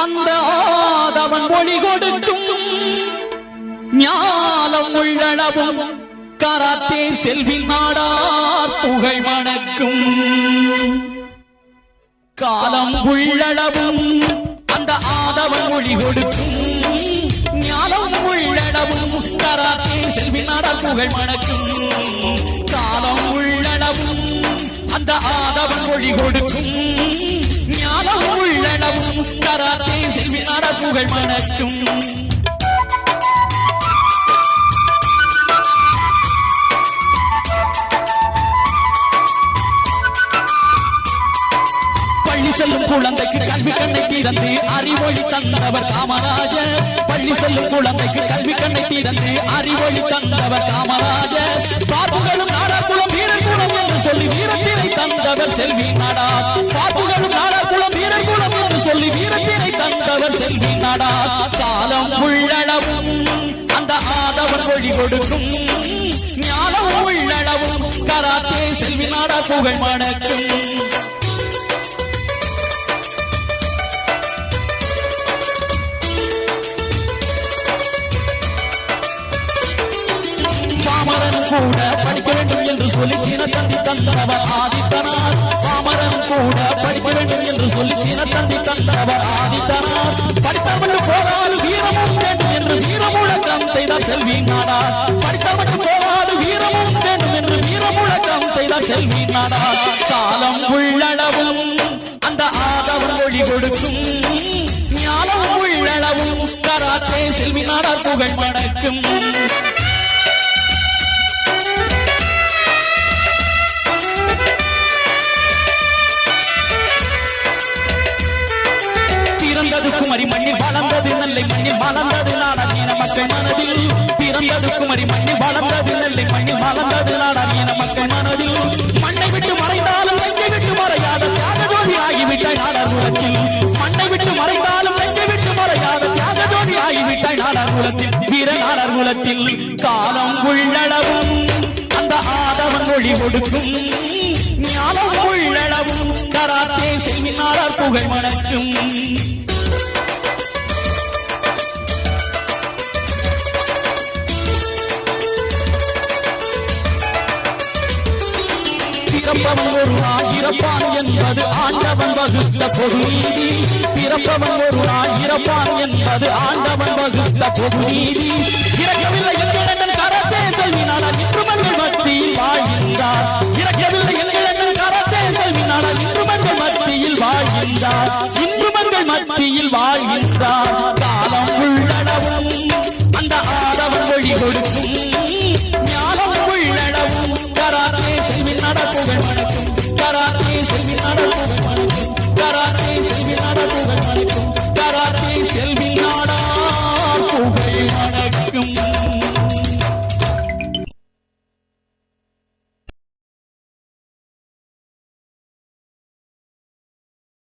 அந்த ஆதவன் ஒளி கொடுக்கும் ஞானம் உள்ளளவும் கராத்தே செல்வி நாடார் புகழ் மணக்கும் காலம் உள்ளளவும் அந்த ஆதவன் ஒளி கொடுக்கும் ஞானம் உள்ளளவும் கராத்தே செல்வி நாடார் புகழ் மணக்கும் காலம் உள்ளளவும் அந்த ஆதவன் ஒளி கொடுக்கும் ஞானம் உள்ளளவும் கராத்தே செல்வி நாடார் புகழ் மணக்கும் செல்லும் குழந்தைக்கு கல்வி கண்ணை திறந்து அறிவொளி தந்தவர் காமராஜர் பள்ளி செல்லும் குழந்தைக்கு கல்வி கண்ணை திறந்து அறிவொளி தந்தவர் காமராஜர் பாப்புகளும் நாடார்குளம் வீரர் குலம் என்று சொல்லி வீரத்தினை தந்தவர் செல்வி நாடார் பாப்புகளும் நாடார்குளம் வீரர் குலம் என்று சொல்லி வீரத்தினை தந்தவர் செல்வி நாடார் காலம் உள்ளளவும் அந்த ஆதவர் ஒளி கொடுக்கும் ஞானம் உள்ளளவும் கராத்தே செல்வி நாடார் புகழ் மணக்கும் கூட படிக்க வேண்டும் என்று சொல்லி சீனத்தந்தி தந்தவர் ஆதித்தனார் பாமரன் கூட படிக்க வேண்டும் என்று சொல்லி சீனத்தந்தி தந்தவர் ஆதித்தனார் படித்தவனுக்கு போராது வீரமும் வேண்டும் என்று வீரமுழக்கம் செய்தார் செல்வி நாடார் படித்தவனுக்கு போராது வீரமும் வேண்டும் என்று வீரமுழக்கம் செய்தார் செல்வி நாடார் காலம் உள்ளளவும் அந்த ஆதவன் ஒளி கொடுக்கும் ஞானம் உள்ளளவும் கராத்தே செல்வி நாடார் புகழ் மணக்கும் குமரி மண்ணில் வளர்ந்தது நெல்லை மண்ணில் வளர்ந்தது நாடார் மக்கள் மனதில் பிறந்தது குமரி மண்ணில் வளர்ந்தது நெல்லை மண்ணில் வளர்ந்தது நாடார் மக்கள் மனதில் மண்ணை விட்டு மறைந்தாலும் நெஞ்சை விட்டு மறையாத தியாக ஜோதி ஆகிவிட்டாய் நாடார் குலத்தில் மண்ணை விட்டு மறைந்தாலும் நெஞ்சை விட்டு மறையாத தியாக ஜோதி ஆகிவிட்டாய் நாடார் குலத்தில் வீர நாடார் குலத்தில் காலம் உள்ளளவும் அந்த ஆதவன் ஒளி கொடுக்கும் ஞானம் உள்ளளவும் கராத்தே செல்வி நாடார் புகழ் மணக்கும் பிறப்பவன் ஒரு நாள் இறப்பான் என்பது ஆண்டவன் வகுத்த பொது நீதி பிறப்பவன் ஒரு நாள் இறப்பான் என்பது ஆண்டவன் வகுத்த பொது நீதி இறக்கவில்லை எங்கள் கராத்தே செல்வி நாடார் இன்றுமங்கள் மத்தியில் வாழ்கின்றார் இறக்கவில்லை எங்கள் கராத்தே செல்வி நாடார் இன்றுமங்கள் மத்தியில் வாழ்கின்றார் இன்றுமங்கள் மத்தியில் வாழ்கின்றார்